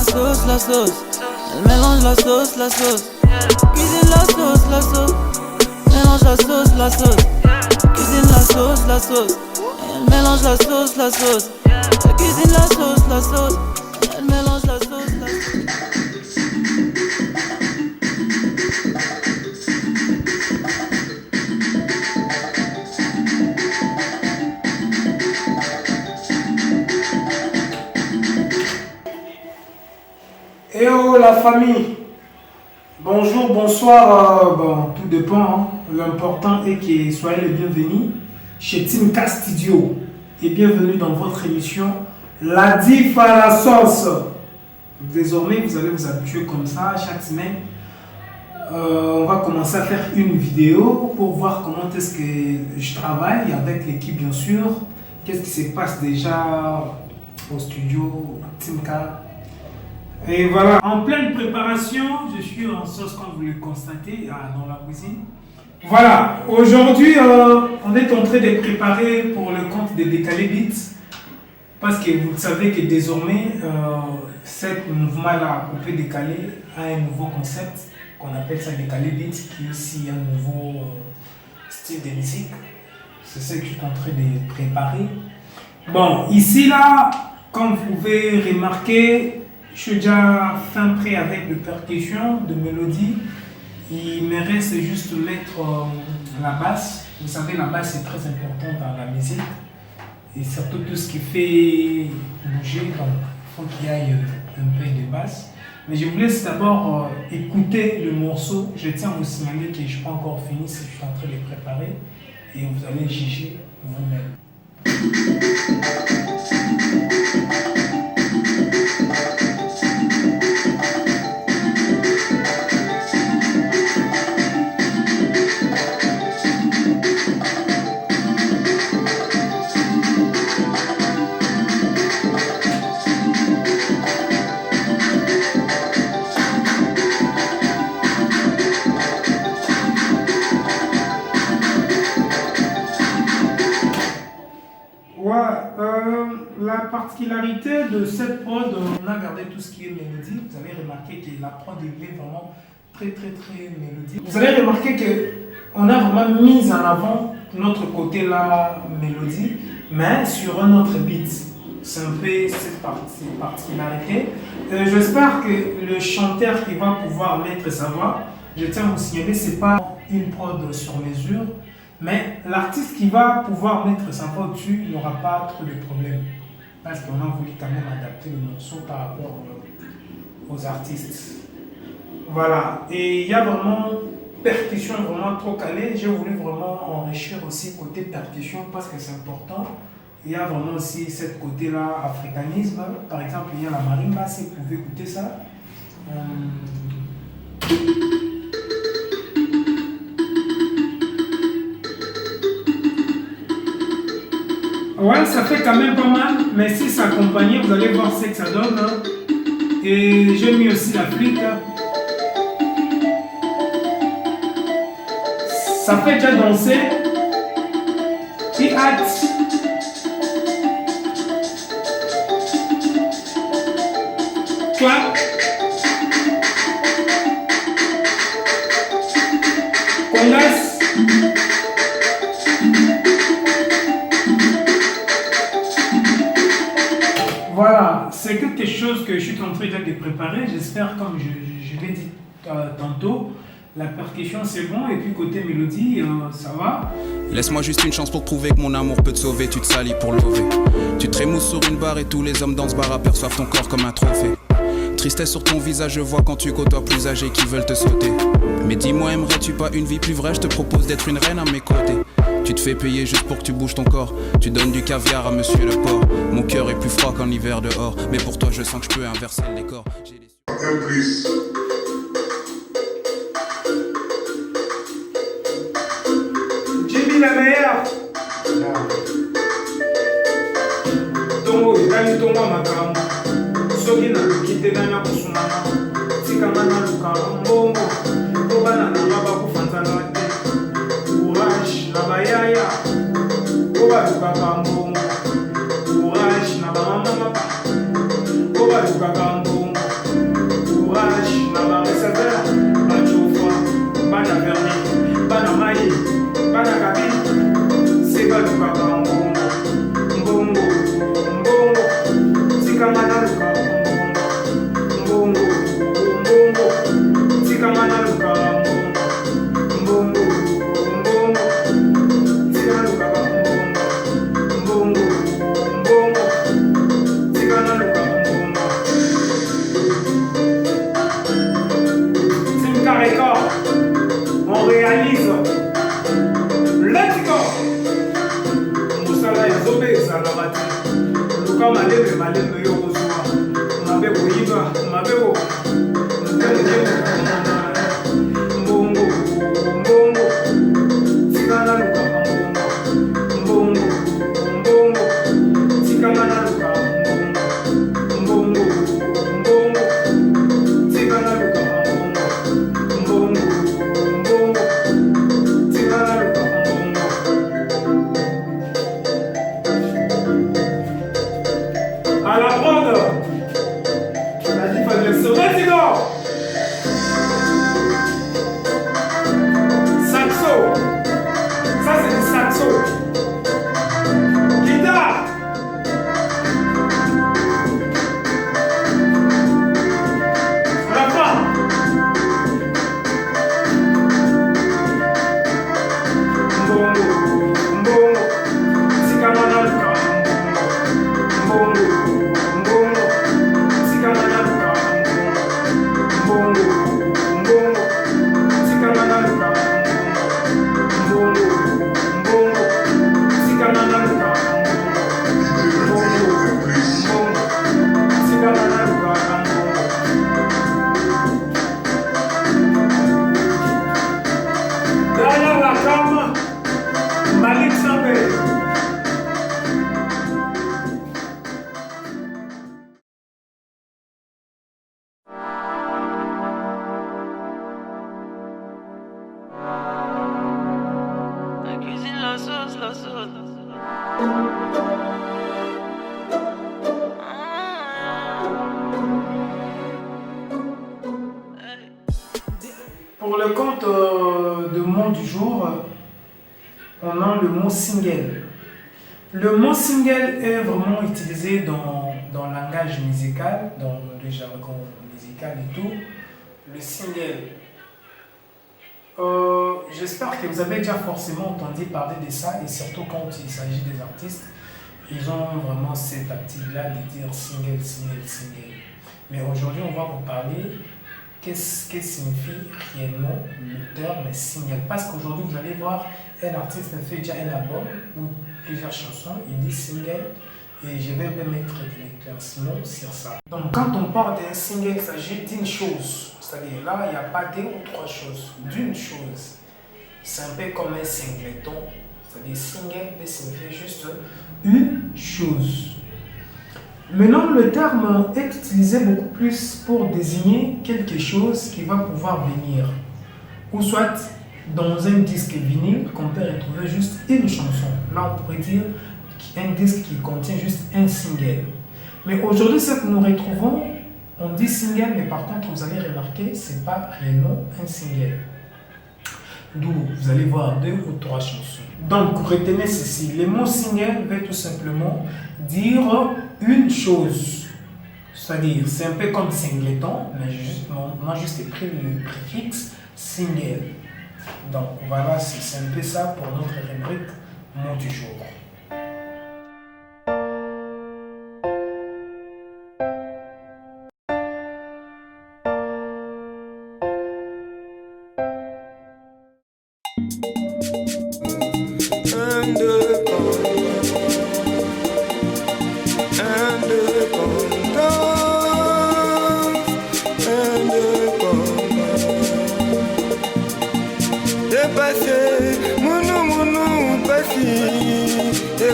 sauce, la sauce. Elle mélange la sauce, la sauce. Cuisine la sauce, la sauce. Mélange la sauce, la sauce. Cuisine la sauce, la sauce. Elle mélange la sauce, la sauce. Elle cuisine la sauce, la sauce. Elle mélange la sauce, la sauce. Eh oh la famille, bonjour, bonsoir, bon, tout dépend, hein. L'important est que soyez les bienvenus chez Timka Studio et bienvenue dans votre émission La Diff à la sauce. Désormais, vous allez vous habituer comme ça chaque semaine. On va commencer à faire une vidéo pour voir comment est-ce que je travaille avec l'équipe bien sûr. Qu'est-ce qui se passe déjà au studio Timka. Et voilà, en pleine préparation, je suis en sauce comme vous le constatez dans la cuisine. Voilà, aujourd'hui on est en train de préparer pour le compte de Décalé Beats. Parce que vous savez que désormais, ce mouvement-là, Coupé Décalé, a un nouveau concept qu'on appelle ça Décalé Beats, qui est aussi un nouveau style de musique. C'est ce que je suis en train de préparer. Bon, ici là, comme vous pouvez remarquer, je suis déjà fin prêt avec les percussions de mélodie. Il me reste juste mettre la basse. Vous savez, la basse est très importante dans la musique. Et surtout tout ce qui fait bouger. Donc, il faut qu'il y ait un peu de basse. Mais je vous laisse d'abord écouter le morceau. Je tiens à vous signaler que je ne suis pas encore fini. Je suis en train de le préparer. Et vous allez juger vous-même. La particularité de cette prod, on a gardé tout ce qui est mélodie. Vous avez remarqué que la prod est vraiment très mélodique. Vous avez remarqué qu'on a vraiment mis en avant notre côté la mélodie, mais sur un autre beat. C'est un peu cette particularité. J'espère que le chanteur qui va pouvoir mettre sa voix, je tiens à vous signaler, ce n'est pas une prod sur mesure, mais l'artiste qui va pouvoir mettre sa voix dessus n'aura pas trop de problèmes. Parce qu'on a voulu quand même adapter le morceau par rapport aux artistes. Voilà. Et il y a vraiment percussion vraiment trop calée. J'ai voulu vraiment enrichir aussi côté percussion parce que c'est important. Il y a vraiment aussi cette côté-là, africanisme. Par exemple, il y a la marimba, si vous pouvez écouter ça. Ouais, ça fait quand même pas mal, mais si ça accompagne, vous allez voir ce que ça donne. Hein. Et j'ai mis aussi la flûte. Hein. Ça fait déjà danser. J'ai hâte. Clap. Congas. Voilà, c'est quelque chose que je suis en train de préparer. J'espère, comme je l'ai dit tantôt, la percussion c'est bon et puis côté mélodie, ça va. Laisse-moi juste une chance pour prouver que mon amour peut te sauver. Tu te salis pour lever. Tu te rémousses sur une barre et tous les hommes dans ce bar aperçoivent ton corps comme un trophée. Tristesse sur ton visage, je vois quand tu côtoies plus âgés qui veulent te sauter. Mais dis-moi, aimerais-tu pas une vie plus vraie? Je te propose d'être une reine à mes côtés. Tu te fais payer juste pour que tu bouges ton corps. Tu donnes du caviar à monsieur le porc. Mon cœur est plus froid qu'en hiver dehors. Mais pour toi je sens que je peux inverser le décor. Jimmy la meilleure. Tongo, dali tongo makambo. Soki na kite dana kusumana. Tikanga na luka mbongo. Tobana na ngaba kufanzana. Courage na bayaya. Oba luka mbongo. Courage na bamama. Oba luka mbongo. Pour le compte de mot du jour, on a le mot single. Le mot single est vraiment utilisé dans le langage musical, dans le jargon musical et tout. Le single. J'espère que vous avez déjà forcément entendu parler de ça, et surtout quand il s'agit des artistes, ils ont vraiment cette habitude-là de dire single, single, single. Mais aujourd'hui, on va vous parler qu'est-ce que signifie réellement le terme single. Parce qu'aujourd'hui, vous allez voir, un artiste fait déjà un album ou plusieurs chansons, il dit single, et je vais un peu mettre de l'éclaircissement sur ça. Donc, quand on parle d'un single, il s'agit d'une chose. C'est-à-dire là, il n'y a pas deux ou trois choses, d'une chose. C'est un peu comme un singleton. C'est-à-dire single peut signifier juste une chose. Maintenant, le terme est utilisé beaucoup plus pour désigner quelque chose qui va pouvoir venir. Ou soit dans un disque vinyle qu'on peut retrouver juste une chanson. Là, on pourrait dire un disque qui contient juste un single. Mais aujourd'hui, ce que nous retrouvons, on dit single, mais par contre, vous allez remarquer, ce n'est pas réellement un single. D'où vous allez voir deux ou trois chansons. Donc, retenez ceci. Le mot single veut tout simplement dire une chose. C'est-à-dire, c'est un peu comme singleton, mais on a juste pris le préfixe single. Donc, voilà, c'est un peu ça pour notre rubrique mot du jour.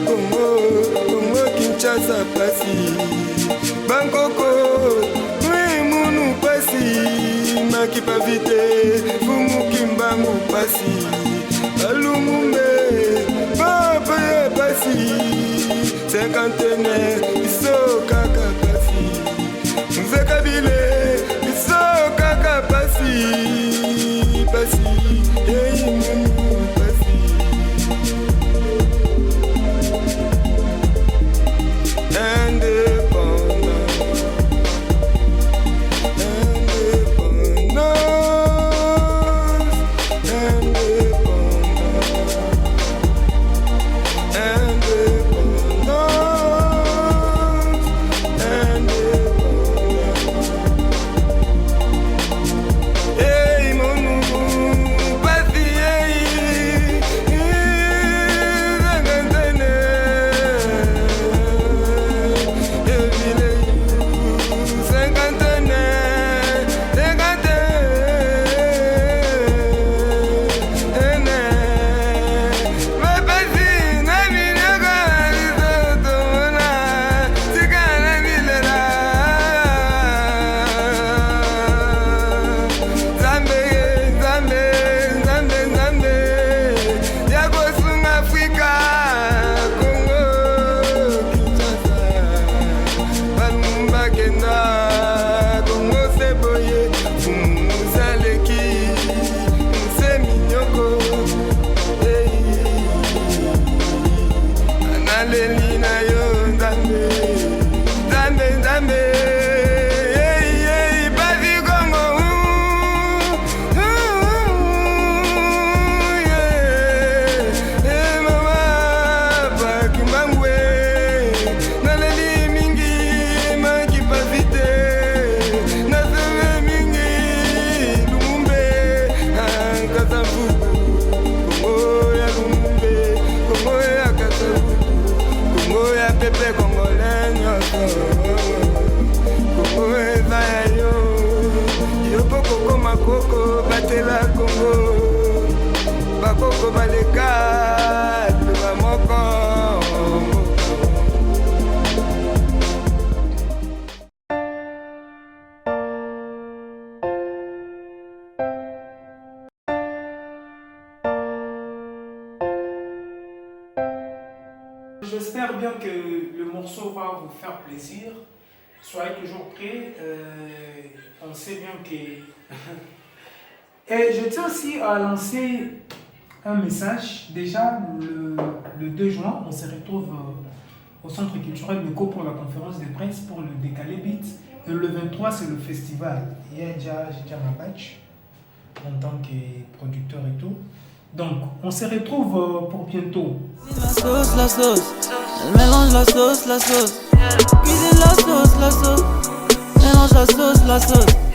Congo Kinshasa pasi Bangkoko oui munu pasi Makipa vite Fumu Kimbangu pasi Alumumbe Papa pasi Cinquantenaire Iso kaka pasi Mzekabile Iso kaka pasi Pasi Hey munu pasi Indépendance, indépendance. bakoko batela Congo, bakoko baleka bamoko. J'espère bien que le morceau va vous faire plaisir. Soyez toujours prêts. On sait bien que... Et je tiens aussi à lancer un message. Déjà, le 2 juin, on se retrouve au Centre culturel Meko pour la conférence de presse pour le Décalé Beat. Et le 23, c'est le festival. J'ai déjà ma badge en tant que producteur et tout. Donc, on se retrouve pour bientôt. La sauce, elle mélange la sauce. Cuisine la sauce. Mélange la sauce.